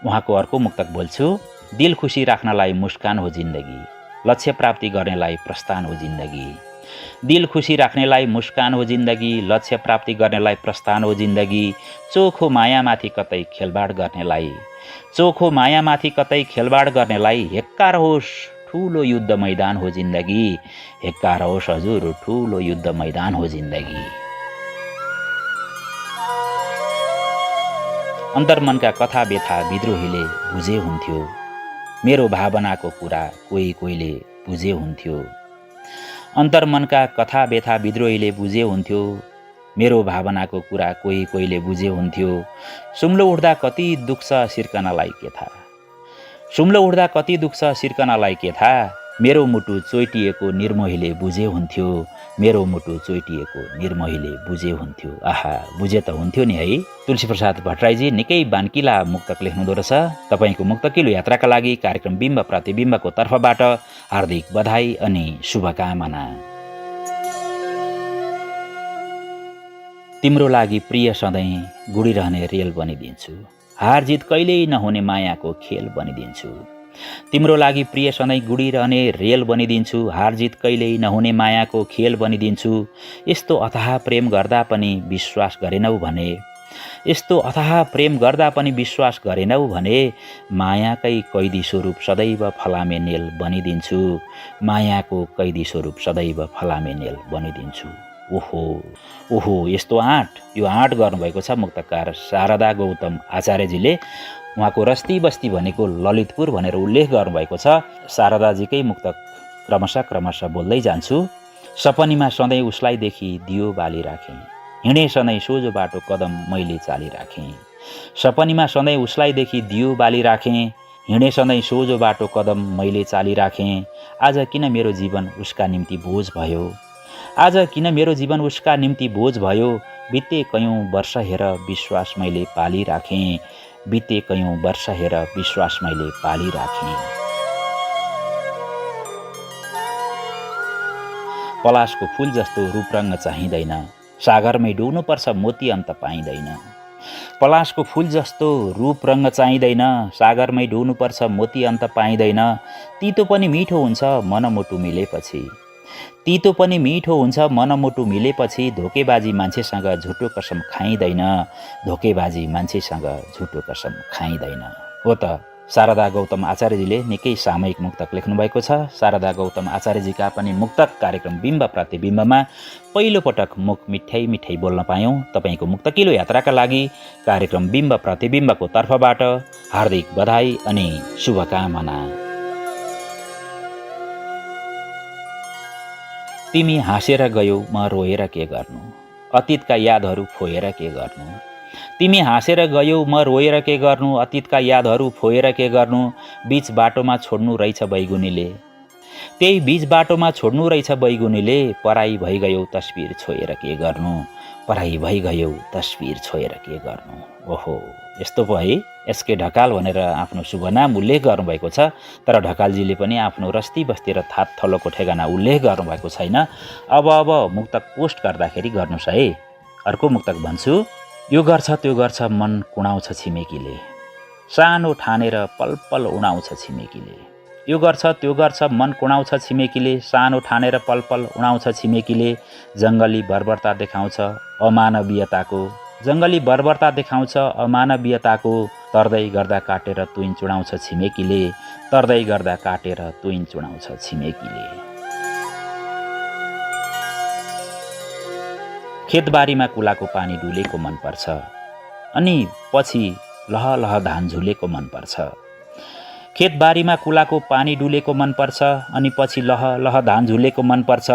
उहाँको अर्को मुक्तक बोल्छु। दिल खुसी राख्नलाई मुस्कान हो जिन्दगी, लक्ष्य प्राप्ति गर्नेलाई प्रस्थान हो जिन्दगी। दिल खुसी राख्नेलाई मुस्कान हो जिन्दगी, लक्ष्य प्राप्ति गर्नेलाई प्रस्थान हो जिन्दगी। चोखो मायामाथि कतै खेलबाड गर्नेलाई, चोखो मायामाथि कतै खेलबाड गर्नेलाई हेक्कार होस् ठुलो युद्ध मैदान हो जिन्दगी, हेक्कार होस् हजुर ठुलो युद्ध मैदान हो जिन्दगी। अन्तर्मनका कथा व्यथा विद्रोहीले बुझे हुन्थ्यो, मेरो भावनाको कुरा कोही कोहीले बुझे हुन्थ्यो। अन्तर्मनका कथा व्यथा विद्रोहीले बुझे हुन्थ्यो, मेरो भावनाको कुरा कोही कोहीले बुझे हुन्थ्यो। सुम्लो उठ्दा कति दुख्छ सिर्कनालाई के थाहा, सुम्लो उठ्दा कति दुख्छ सिर्कनालाई के थाहा। मेरो मुटु चोइटिएको निर्मोहीले बुझे हुन्थ्यो, मेरो मुटु चोइटिएको निर्मोहीले बुझे हुन्थ्यो। आहा, बुझे त हुन्थ्यो नि है। तुलसी प्रसाद भट्टराईजी निकै बान्किला मुक्तक लेख्नुहुँदो रहेछ। तपाईँको मुक्तकिलो यात्राका लागि कार्यक्रम बिम्ब प्रतिबिम्बको तर्फबाट हार्दिक बधाई अनि शुभकामना। तिम्रो लागि प्रिय सधैँ गुडिरहने रेल बनिदिन्छु, हार जित कहिल्यै नहुने मायाको खेल बनिदिन्छु। तिम्रो लागि प्रिय सधैँ गुडिरहने रेल बनिदिन्छु, हार जित कहिल्यै नहुने मायाको खेल बनिदिन्छु। यस्तो अथाह प्रेम गर्दा पनि विश्वास गरेनौ भने, यस्तो अथाह प्रेम गर्दा पनि विश्वास गरेनौ भने, मायाकै कैदी स्वरूप सदैव फलामे नेल बनिदिन्छु, मायाको कैदी स्वरूप सदैव फलामे नेल बनिदिन्छु। ओहो ओहो, यस्तो आँट, यो आँट गर्नुभएको छ मुक्तकार शारदा गौतम आचार्यजीले। उहाँको रस्ती बस्ती भनेको ललितपुर भनेर उल्लेख गर्नुभएको छ। शारदाजीकै मुक्तक क्रमशः बोल्दै जान्छु। सपनीमा सधैँ उसलाई देखि दियो बाली राखेँ, हिँडे सधैँ सोझो बाटो कदम मैले चालिराखेँ। सपनीमा सधैँ उसलाई देखि दियो बाली राखेँ, हिँडे सधैँ सोझो बाटो कदम मैले चालिराखेँ। आज किन मेरो जीवन उसका निम्ति बोझ भयो, आज किन मेरो जीवन उसका निम्ति बोझ भयो। बिते कयौँ वर्ष हेर विश्वास मैले पालिराखेँ, बिते कयौँ वर्ष हेर विश्वास मैले पालिराखेँ। पलासको फूल जस्तो रूपरङ्ग चाहिँदैन, सागरमै डुब्नुपर्छ मोती अन्त पाइँदैन। पलासको फूल जस्तो रूपरङ्ग चाहिँदैन, सागरमै डुब्नुपर्छ मोती अन्त पाइँदैन। तितो पनि मिठो हुन्छ मनमुटु मिलेपछि, तितो पनि मिठो हुन्छ मनमुटु मिलेपछि। धोकेबाजी मान्छेसँग झुटो कसम खाइँदैन, धोकेबाजी मान्छेसँग झुटो कसम खाइँदैन। हो त शारदा गौतम आचार्यजीले निकै सामयिक मुक्तक लेख्नुभएको छ। शारदा गौतम आचार्यजीका पनि मुक्तक कार्यक्रम बिम्ब प्रतिबिम्बमा पहिलोपटक मुख मिठाई मिठाई बोल्न पायौँ। तपाईँको मुक्तकिलो यात्राका लागि कार्यक्रम बिम्ब प्रतिबिम्बको तर्फबाट हार्दिक बधाई अनि शुभकामना। तिमी हाँसेर गयौ म रोएर के गर्नु, अतीतका यादहरू फोएर के गर्नु। तिमी हाँसेर गयौ म रोएर के गर्नु, अतीतका यादहरू फोएर के गर्नु। बीच बाटोमा छोड्नु रहेछ बैगुनीले, त्यही बीच बाटोमा छोड्नु रहेछ बैगुनीले। पराई भइगयौ तस्बिर छोएर के गर्नु, पराई भइगयौ तस्बिर छोएर के गर्नु। ओहो, यस्तो पो है। एसके ढकाल भनेर आफ्नो शुभ नाम उल्लेख गर्नुभएको छ, तर ढकालजीले पनि आफ्नो रस्ती बस्ती र थात थलोको ठेगाना उल्लेख गर्नुभएको छैन। अब मुक्तक पोस्ट गर्दाखेरि गर्नुहोस् है। अर्को मुक्तक भन्छु। यो गर्छ त्यो गर्छ मन कुणाउँछ छिमेकीले, सानो ठानेर पल पल उडाउँछ छिमेकीले। यो गर्छ त्यो गर्छ मन कुणाउँछ छिमेकीले, सानो ठानेर पल पल उडाउँछ छिमेकीले। जङ्गली बर्बरता देखाउँछ अमानवीयताको, जङ्गली बर्बरता देखाउँछ अमानवीयताको। तर्दै गर्दा काटेर तुइन चुडाउँछ छिमेकीले, तर्दै गर्दा काटेर तुइन चुडाउँछ छिमेकीले। खेतबारीमा कुलाको पानी डुलेको मनपर्छ, अनि पछि लह लह धान झुलेको मनपर्छ। खेतबारीमा कुलाको पानी डुलेको मनपर्छ, अनि पछि लह लह धान झुलेको मनपर्छ।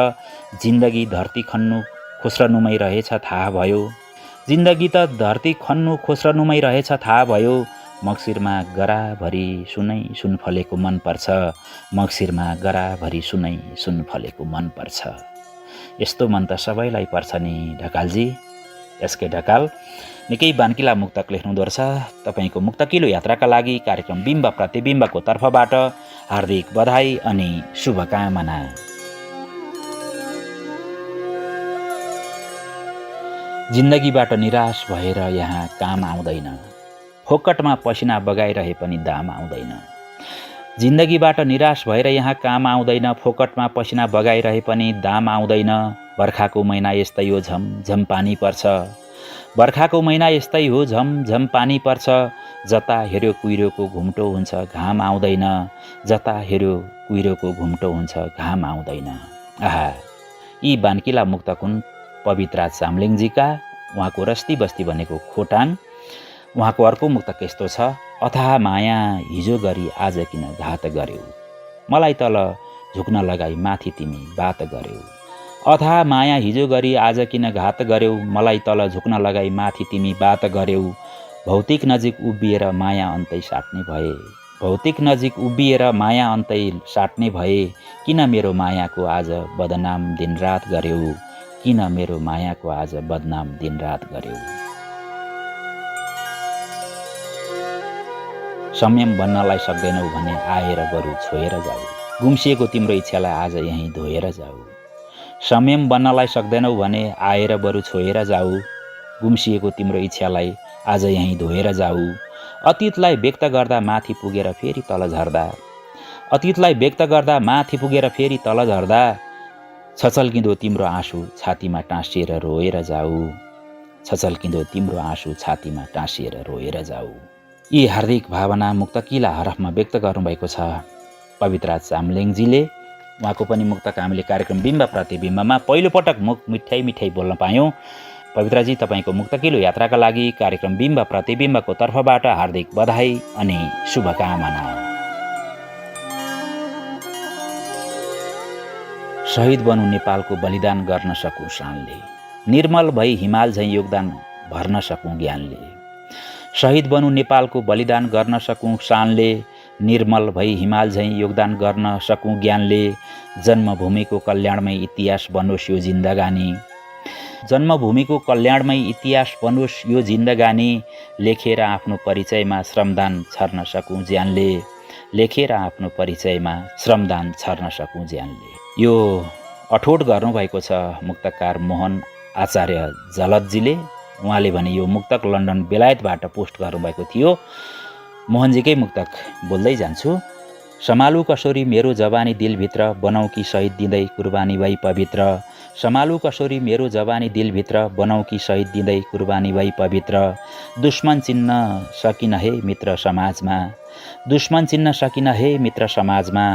जिन्दगी धरती खन्नु खोस्रनुमै रहेछ थाहा भयो, जिन्दगी त धरती खन्नु खोस्रनुमै रहेछ थाहा भयो। मक्सिरमा गराभरि सुनै सुन फलेको मनपर्छ, मक्सिरमा गराभरि सुनै सुन फलेको मनपर्छ। यस्तो मन त सबैलाई पर्छ नि ढकालजी। एसके ढकाल निकै बान्किला मुक्तक लेख्नुहुँदो रहेछ। तपाईँको मुक्तकिलो यात्राका लागि कार्यक्रम बिम्ब प्रतिबिम्बको तर्फबाट हार्दिक बधाई अनि शुभकामना। जिन्दगीबाट निराश भएर यहाँ काम आउँदैन, फोकटमा पसिना बगाइरहे पनि दाम आउँदैन। जिन्दगीबाट निराश भएर यहाँ काम आउँदैन, फोकटमा पसिना बगाइरहे पनि दाम आउँदैन। बर्खाको महिना यस्तै हो झमझम पानी पर्छ, बर्खाको महिना यस्तै हो झमझम पानी पर्छ। जता हेऱ्यो कुहिरोको घुम्टो हुन्छ घाम आउँदैन, जता हेऱ्यो कुहिरोको घुम्टो हुन्छ घाम आउँदैन। आहा, यी बान्किला मुक्तक हुन् पवित्रा चामलिङजीका। उहाँको रस्ती बस्ती भनेको खोटाङ। उहाँको अर्को मुक्तक यस्तो छ। अथाह माया हिजो गरी आज किन घात गर्यौ, मलाई तल झुक्न लगाई माथि तिमी बात गर्यौ। अथाह माया हिजो गरी आज किन घात गर्यौ, मलाई तल झुक्न लगाई माथि तिमी बात गर्यौ। भौतिक नजिक उभिएर माया अन्तै साट्ने भए, भौतिक नजिक उभिएर माया अन्तै साट्ने भए। किन मेरो मायाको आज बदनाम दिनरात गर्यौ, किन मेरो मायाको आज बदनाम दिनरात गर्यौ। संयम बन्नलाई सक्दैनौ भने आएर बरु छोएर जाऊ, गुम्सिएको तिम्रो इच्छालाई आज यहीँ धोएर जाऊ। संयम बन्नलाई सक्दैनौ भने आएर बरु छोएर जाऊ, गुम्सिएको तिम्रो इच्छालाई आज यहीँ धोएर जाऊ। अतीतलाई व्यक्त गर्दा माथि पुगेर फेरि तल झर्दा, अतीतलाई व्यक्त गर्दा माथि पुगेर फेरि तल झर्दा। छचल्किँदो तिम्रो आँसु छातीमा टाँसिएर रोएर जाऊ, छचल्किँदो तिम्रो आँसु छातीमा टाँसिएर रोएर जाऊ। यी हार्दिक भावना मुक्तकिला हरफमा व्यक्त गर्नुभएको छ पवित्रा चामलिङजीले। उहाँको पनि मुक्तक हामीले कार्यक्रम बिम्ब प्रतिबिम्बमा पहिलोपटक मुख मिठाई मिठाई बोल्न पायौँ। पवित्राजी, तपाईँको मुक्तकिलो यात्राका लागि कार्यक्रम बिम्ब प्रतिबिम्बको तर्फबाट हार्दिक बधाई अनि शुभकामना। शहीद बनु नेपालको बलिदान गर्न सकूँ शानले, निर्मल भई हिमाल झैँ योगदान भर्न सकूँ ज्ञानले। शहीद बनु नेपालको बलिदान गर्न सकूँ शानले, निर्मल भई हिमाल झैँ योगदान गर्न सकूँ ज्ञानले। जन्मभूमिको कल्याणमै इतिहास बनोस् यो जिन्दगानी, जन्मभूमिको कल्याणमै इतिहास बनोस् यो जिन्दगानी। लेखेर आफ्नो परिचयमा श्रमदान छर्न सकूँ ज्यानले, लेखेर आफ्नो परिचयमा श्रमदान छर्न सकूँ ज्यानले। यो अठोट गर्नुभएको छ मुक्तकार मोहन आचार्य जलदजीले। उहाँले भने यो मुक्तक लन्डन बेलायतबाट पोस्ट गर्नुभएको थियो। मोहनजीकै मुक्तक बोल्दै जान्छु। सम्हालु कसोरी मेरो जवानी दिलभित्र, बनाऊ कि शहीद दिँदै कुर्बानी भई पवित्र। सम्हालु कसोरी मेरो जवानी दिलभित्र, बनाऊ कि शहीद दिँदै कुर्बानी भई पवित्र। दुश्मन चिन्न सकिन हे मित्र समाजमा, दुश्मन चिन्न सकिन हे मित्र समाजमा।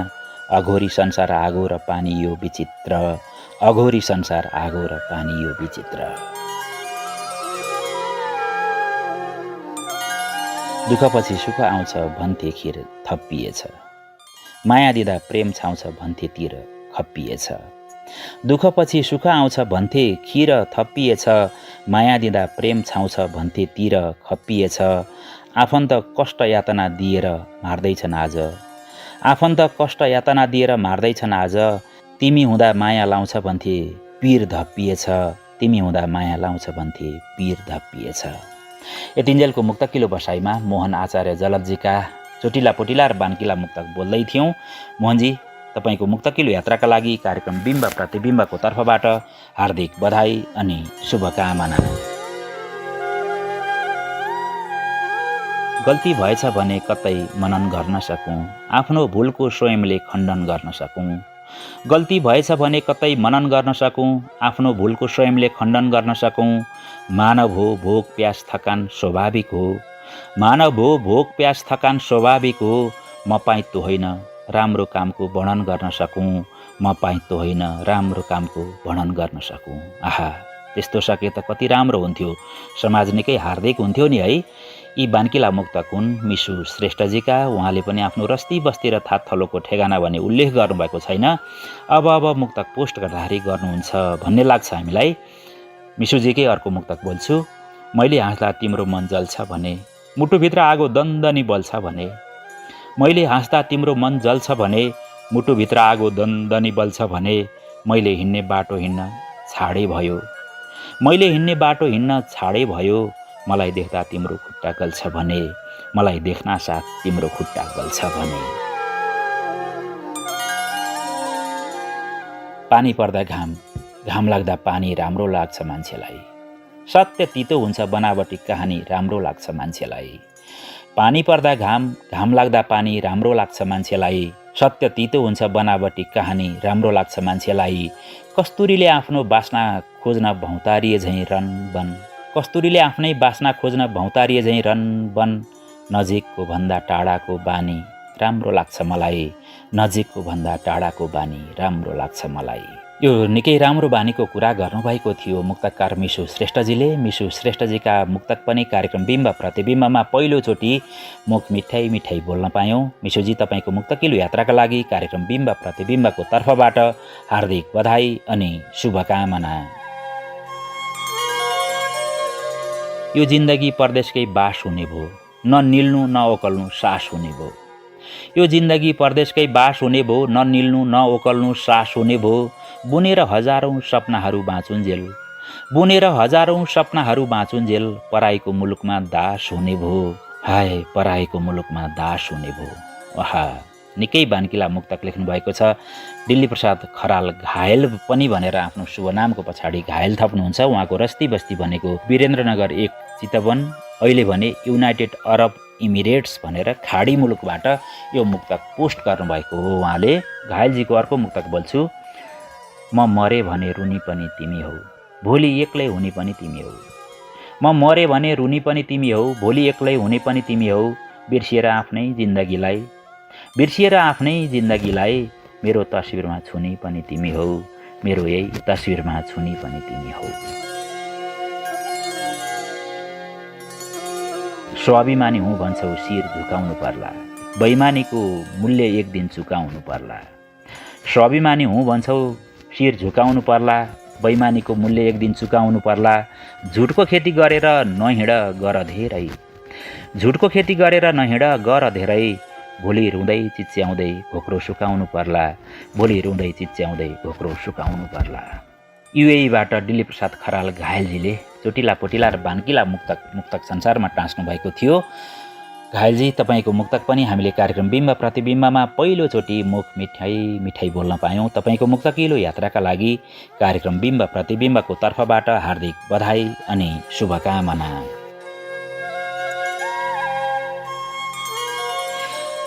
अघोरी संसार आगो र पानी यो विचित्र, अघोरी संसार आगो र पानी यो विचित्र। दुःखपछि सुख आउँछ भन्थे खीर थपिएछ, माया दिँदा प्रेम छाउँछ भन्थे तिर खप्पिएछ। दुःखपछि सुख आउँछ भन्थे खीर थपिएछ, माया दिँदा प्रेम छाउँछ भन्थे तिर खप्पिएछ। आफन्त कष्ट यातना दिएर मार्दैछन् आज, आफन्त कष्ट यातना दिएर मार्दैछन् आज। तिमी हुँदा माया लाउँछ भन्थे पीर धप्पिएछ, तिमी हुँदा माया लाउँछ भन्थे पीर धप्पिएछ। यतिन्जेलको मुक्तकिलो बसाइमा मोहन आचार्य जलदजीका चोटिला पोटिला र बानकिला मुक्तक बोल्दै थियौँ। मोहनजी, तपाईँको मुक्तकिलो यात्राका लागि कार्यक्रम बिम्ब प्रतिबिम्बको तर्फबाट हार्दिक बधाई अनि शुभकामना। गल्ती भएछ भने कतै मनन गर्न सकूँ, आफ्नो भुलको स्वयंले खण्डन गर्न सकूँ। गल्ती भएछ भने कतै मनन गर्न सकूँ, आफ्नो भुलको स्वयंले खण्डन गर्न सकूँ। मानव हो भोक प्यास थकान स्वाभाविक हो, मानव हो भोक प्यास थकान स्वाभाविक हो। म पाइतो होइन राम्रो कामको वर्णन गर्न सकूँ, म पाइतो होइन राम्रो कामको वर्णन गर्न सकूँ। आहा, त्यस्तो सके त कति राम्रो हुन्थ्यो, समाज निकै हार्दिक हुन्थ्यो नि है। यी बानकिला मुक्तक हुन् मिसु श्रेष्ठजीका। उहाँले पनि आफ्नो रस्ती बस्ती र थातथलोको ठेगाना भने उल्लेख गर्नुभएको छैन। अब मुक्तक पोस्ट गर्दाखेरि गर्नुहुन्छ भन्ने लाग्छ हामीलाई। मिसुजीकै अर्को मुक्तक बोल्छु। मैले हाँस्दा तिम्रो मन जल्छ भने, मुटुभित्र आगो दन्दनी बल्छ भने। मैले हाँस्दा तिम्रो मन जल्छ भने, मुटुभित्र आगो दन्दनी बल्छ भने। मैले हिँड्ने बाटो हिँड्न छाडे भयो, मैले हिँड्ने बाटो हिँड्न छाडे भयो। मलाई देख्दा तिम्रो खुट्टा गल्छ भने, मलाई देख्न साथ तिम्रो खुट्टा गल्छ भने। पानी पर्दा घाम, घाम लाग्दा पानी राम्रो लाग्छ मान्छेलाई। सत्य तितो हुन्छ बनावटी कहानी राम्रो लाग्छ मान्छेलाई। पानी पर्दा घाम, घाम लाग्दा पानी राम्रो लाग्छ मान्छेलाई। सत्य तितो हुन्छ बनावटी कहानी राम्रो लाग्छ मान्छेलाई। कस्तुरीले आफ्नो बासना खोज्न भौतारिए झैँ रनबन, कस्तुरीले आफ्नै बासना खोज्न भौतारिए झैँ रनबन। नजिकको भन्दा टाढाको बानी राम्रो लाग्छ मलाई, नजिकको भन्दा टाढाको बानी राम्रो लाग्छ मलाई। यो निकै राम्रो बानीको कुरा गर्नुभएको थियो मुक्तकार मिसु श्रेष्ठजीले। मिसु श्रेष्ठजीका मुक्तक पनि कार्यक्रम बिम्ब प्रतिबिम्बमा पहिलोचोटि मुख मिठाई मिठाई बोल्न पायौँ। मिसुजी, तपाईँको मुक्तकिलो यात्राका लागि कार्यक्रम बिम्ब प्रतिबिम्बको तर्फबाट हार्दिक बधाई अनि शुभकामना। यो जिन्दगी परदेशकै बास हुने भो, न निल्नु न ओकल्नु सास हुने भो। यो जिन्दगी परदेशकै बास हुने भो, न निल्नु न ओकल्नु सास हुने भो। बुनेर हजारौँ सपनाहरू बाँचुन्जेल, बुनेर हजारौँ सपनाहरू बाँचुन्जेल। पराईको मुलुकमा दास हुने भो, हाय पराईको मुलुकमा दास हुने भो। आहा, निकै बानकिला मुक्तक लेख्नु भएको छ। दिल्ली प्रसाद खराल घायल पनि भनेर आफ्नो शुभ नामको पछाडि घायल थप्नुहुन्छ। उहाँको रस्ती बस्ती भनेको वीरेन्द्रनगर 1 चितवन, अहिले भने युनाइटेड अरब इमिरेट्स भनेर खाडी मुलुकबाट यो मुक्तक पोस्ट गर्नुभएको हो उहाँले। घायलजीको अर्को मुक्तक बोल्छु। म मरे भने रुनी पनि तिमी हौ, भोलि एक्लै हुने पनि तिमी हौ। म मरे भने रुनी पनि तिमी हौ, भोलि एक्लै हुने पनि तिमी हौ। बिर्सिएर आफ्नै जिन्दगीलाई, बिर्सिएर आफ्नै जिन्दगीलाई। मेरो तस्विरमा छुनी पनि तिमी हौ, मेरो यही तस्विरमा छुनी पनि तिमी हौ। स्वाभिमानी हुँ भन्छौ शिर झुकाउनु पर्ला, बैमानीको मूल्य एक दिन चुकाउनु पर्ला। स्वाभिमानी हुँ भन्छौ शिर झुकाउनु पर्ला, बैमानीको मूल्य एक दिन चुकाउनु पर्ला। झुटको खेती गरेर नहिँड गर धेरै, झुटको खेती गरेर नहिँड गर धेरै। भोलि रुँदै चिच्याउँदै घोक्रो सुकाउनु पर्ला, भोलि रुँदै चिच्याउँदै घोक्रो सुकाउनु पर्ला। युएईबाट दिल्ली प्रसाद खराल घायलजीले चोटिला पोटिला र बानकिला मुक्तक संसारमा टाँस्नु भएको थियो। घायलजी, तपाईँको मुक्तक पनि हामीले कार्यक्रम बिम्ब प्रतिबिम्बमा पहिलोचोटि मुख मिठाई मिठाई बोल्न पायौँ। तपाईँको मुक्तकिलो यात्राका लागि कार्यक्रम बिम्ब प्रतिबिम्बको तर्फबाट हार्दिक बधाई अनि शुभकामना।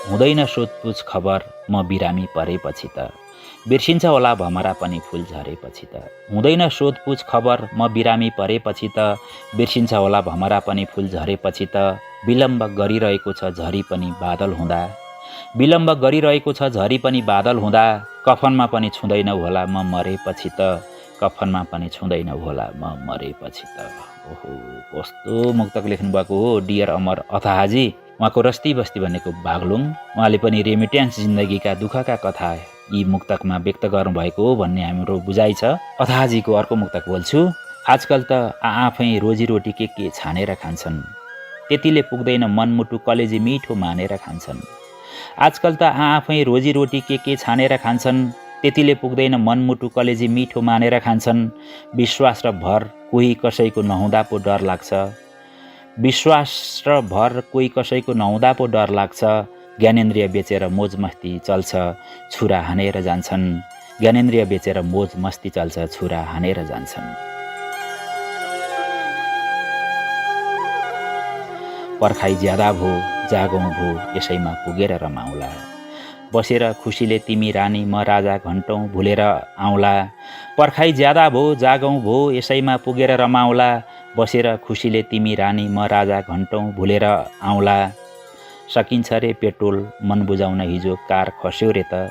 हुँदैन सोधपुछ खबर म बिरामी परेपछि त, बिर्सिन्छ होला भमरा पनि फुल झरेपछि त। हुँदैन सोधपुछ खबर म बिरामी परेपछि त, बिर्सिन्छ होला भमरा पनि फुल झरेपछि त। विलम्ब गरिरहेको छ झरी पनि बादल हुँदा, विलम्ब गरिरहेको छ झरी पनि बादल हुँदा। कफनमा पनि छुँदैन होला म मरेपछि त, कफनमा पनि छुँदैन होला म मरेपछि त। ओहो, कस्तो मुक्तक लेख्नुभएको हो डियर अमर अथाहाजी। उहाँको रस्ती बस्ती भनेको बागलुङ। उहाँले पनि रेमिट्यान्स जिन्दगीका दुःखका कथा यी मुक्तकमा व्यक्त गर्नुभएको हो भन्ने हाम्रो बुझाइ छ। अथाहाजीको अर्को मुक्तक बोल्छु। आजकल त आफै रोजीरोटी के छानेर खान्छन्, त्यतिले पुग्दैन मनमुटु कलेजी मिठो मानेर खान्छन्। आजकल त आफै रोजीरोटी के छानेर खान्छन्, त्यतिले पुग्दैन मनमुटु कलेजी मिठो मानेर खान्छन्। विश्वास र भर कोही कसैको नहुँदा पो डर लाग्छ, विश्वास र भर कोही कसैको नहुँदा पो डर लाग्छ। ज्ञानेन्द्रिय बेचेर मोज मस्ती चल्छ, छुरा हानेर जान्छन्। ज्ञानेन्द्रिय बेचेर मोज मस्ती चल्छ, छुरा हानेर जान्छन्। पर्खाइ ज्यादा भो जागौँ भो यसैमा पुगेर रमाउला, बसेर खुसीले तिमी रानी म राजा घन्टौँ भुलेर आउँला। पर्खाइ ज्यादा भो जागौँ भो यसैमा पुगेर रमाउला, बसेर खुसीले तिमी रानी म राजा घन्टौँ भुलेर आउँला। सकिन्छ रे पेट्रोल मन बुझाउन हिजो कार खस्यो रे त,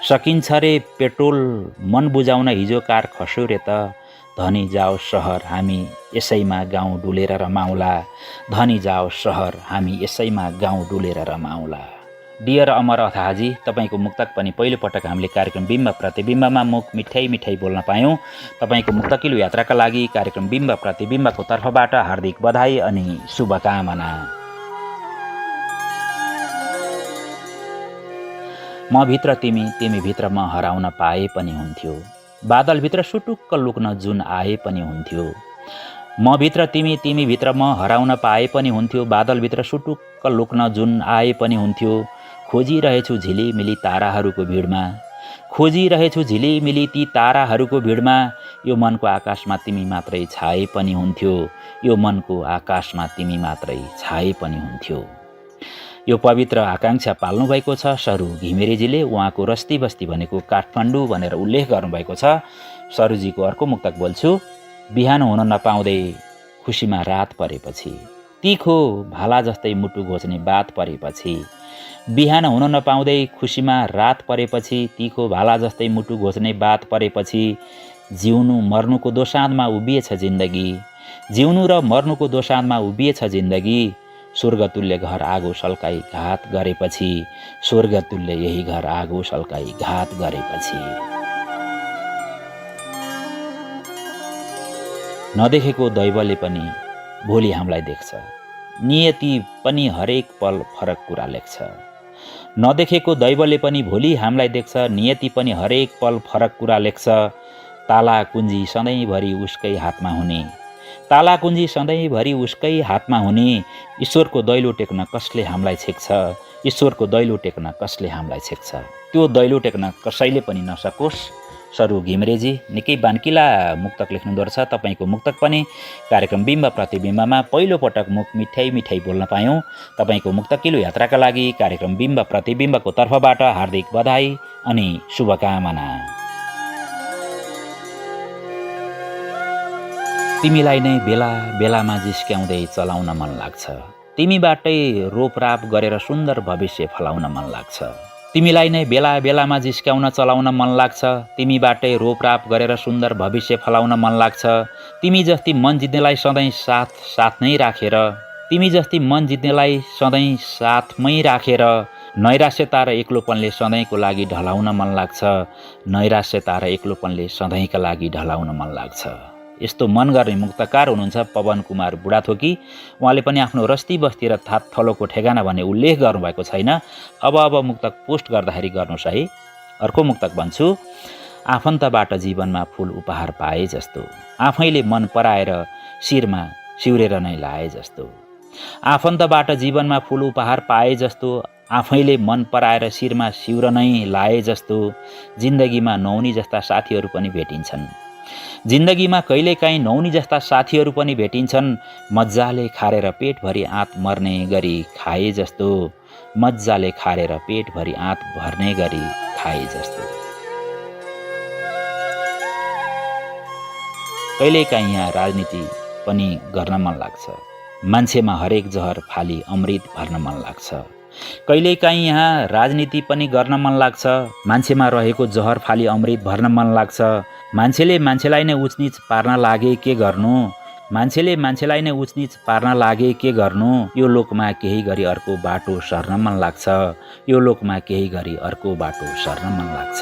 सकिन्छ रे पेट्रोल मन बुझाउन हिजो कार खस्यो रे त। धनी जाओ सहर हामी यसैमा गाउँ डुलेर रमाउला, धनी जाओ सहर हामी यसैमा गाउँ डुलेर रमाउला। डियर अमर अथाहाजी, तपाईँको मुक्तक पनि पहिलोपटक हामीले कार्यक्रम बिम्ब प्रतिबिम्बमा मुख मिठाई मिठाई बोल्न पायौँ। तपाईँको मुक्तकिलो यात्राका लागि कार्यक्रम बिम्ब प्रतिबिम्बको तर्फबाट हार्दिक बधाई अनि शुभकामना। म भित्र तिमी, तिमी भित्र म हराउन पाए पनि हुन्थ्यो, बादलभित्र सुटुक्क लुक्न जुन आए पनि हुन्थ्यो। म भित्र तिमी, तिमी भित्र म हराउन पाए पनि हुन्थ्यो, बादलभित्र सुटुक्क लुक्न जुन आए पनि हुन्थ्यो। खोजिरहेछु झिलिमिली ताराहरूको भिडमा, खोजिरहेछु झिलिमिली ती ताराहरूको भिडमा। यो मनको आकाशमा तिमी मात्रै छाए पनि हुन्थ्यो, यो मनको आकाशमा तिमी मात्रै छाए पनि हुन्थ्यो। यो पवित्र आकांक्षा पाल्नुभएको छ सरू घिमिरेजीले। उहाँको रस्ती बस्ती भनेको काठमाडौँ भनेर उल्लेख गर्नुभएको छ। सरूजीको अर्को मुक्तक बोल्छु। बिहान हुन नपाउँदै खुसीमा रात परेपछि, तिखो भाला जस्तै मुटु घोच्ने बात परेपछि। बिहान हुन नपाउँदै खुसीमा रात परेपछि, तिखो भाला जस्तै मुटु घोच्ने बात परेपछि। जिउनु मर्नुको दोसाँधमा उभिएछ जिन्दगी, जिउनु र मर्नुको दोसाँधमा उभिएछ जिन्दगी। स्वर्गतुल्य घर आगो सल्काई घात गरेपछि, स्वर्गतुल्य यही घर आगो सल्काई घात गरेपछि। नदेखेको दैवले पनि भोलि हामीलाई देख्छ, नियति पनि हरेक पल फरक कुरा लेख्छ। नदेखेको दैवले पनि भोलि हामीलाई देख्छ, नियति पनि हरेक पल फरक कुरा लेख्छ। ताला कुञ्जी सधैँभरि उसकै हातमा हुने, ताला कुञ्जी सधैँभरि उसकै हातमा हुने। ईश्वरको दैलो टेक्न कसले हामीलाई छेक्छ, ईश्वरको दैलो टेक्न कसले हामीलाई छेक्छ। त्यो दैलो टेक्न कसैले पनि नसकोस्। सरू घिमिरेजी निकै बान्किला मुक्तक लेख्नुहुँदो रहेछ। तपाईँको मुक्तक पनि कार्यक्रम बिम्ब प्रतिबिम्बमा पहिलोपटक मुख मिठाई मिठाई बोल्न पायौँ। तपाईँको मुक्तकिलो यात्राका लागि कार्यक्रम बिम्ब प्रतिबिम्बको तर्फबाट हार्दिक बधाई अनि शुभकामना। तिमीलाई नै बेला बेलामा जिस्क्याउँदै चलाउन मन लाग्छ, तिमीबाटै रोपराप गरेर सुन्दर भविष्य फलाउन मन लाग्छ। तिमीलाई नै बेला बेलामा जिस्क्याउन चलाउन मन लाग्छ, तिमीबाटै रोपराप गरेर सुन्दर भविष्य फलाउन मन लाग्छ। तिमी जस्ती मन जित्नेलाई सधैँ साथ नै राखेर, तिमी जस्ती मन जित्नेलाई सधैँ साथमै राखेर। नैराश्यता र एक्लोपनले सधैँको लागि ढलाउन मन लाग्छ, नैराश्यता र एक्लोपनले सधैँका लागि ढलाउन मन लाग्छ। यस्तो मन गर्ने मुक्तकार हुनुहुन्छ पवन कुमार बुढाथोकी। उहाँले पनि आफ्नो रस्ती बस्ती र थात थलोको ठेगाना भन्ने उल्लेख गर्नुभएको छैन। अब मुक्तक पोस्ट गर्दाखेरि गर्नुहोस् है। अर्को मुक्तक भन्छु। आफन्तबाट जीवनमा फुल उपहार पाए जस्तो, आफैले मन पराएर शिरमा सिउरेर नै लाए जस्तो। आफन्तबाट जीवनमा फुल उपहार पाए जस्तो, आफैले मन पराएर शिरमा सिउर नै लाए जस्तो जिन्दगीमा नौनी जस्ता साथीहरू पनि भेटिन्छन्। जिन्दगीमा कहिलेकाहीँ नौनी जस्ता साथीहरू पनि भेटिन्छन्। मजाले खारेर पेटभरि आँत मर्ने गरी खाए जस्तो, मजाले खारेर पेटभरि आँत भर्ने गरी खाए जस्तो। कहिलेकाहीँ यहाँ राजनीति पनि गर्न मन लाग्छ। मान्छेमा हरेक जहर फाली अमृत भर्न मन लाग्छ। कहिलेकाहीँ यहाँ राजनीति पनि गर्न मन लाग्छ। मान्छेमा रहेको जहर फाली अमृत भर्न मन लाग्छ। मान्छेले मान्छेलाई नै उचनिच पार्न लागे के गर्नु, मान्छेले मान्छेलाई नै उचनिच पार्न लागे के गर्नु। यो लोकमा केही गरी अर्को बाटो सर्न मन लाग्छ। यो लोकमा केही गरी अर्को बाटो सर्न मन लाग्छ।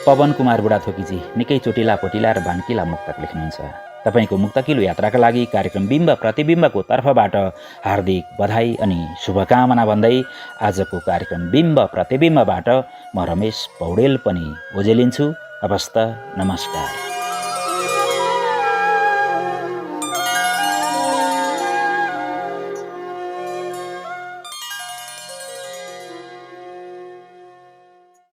पवन कुमार बुढाथोकीजी निकै चोटिला पोटिला र भान्किला मुक्तक लेख्नुहुन्छ। तपाईको मुक्तकिलो यात्राका लागि कार्यक्रम बिम्ब प्रतिबिम्बको तर्फबाट हार्दिक बधाई अनि शुभकामना भन्दै आजको कार्यक्रम बिम्ब प्रतिबिम्बबाट म रमेश पौडेल पनि ओजेलिन्छु। हवस् त, नमस्कार।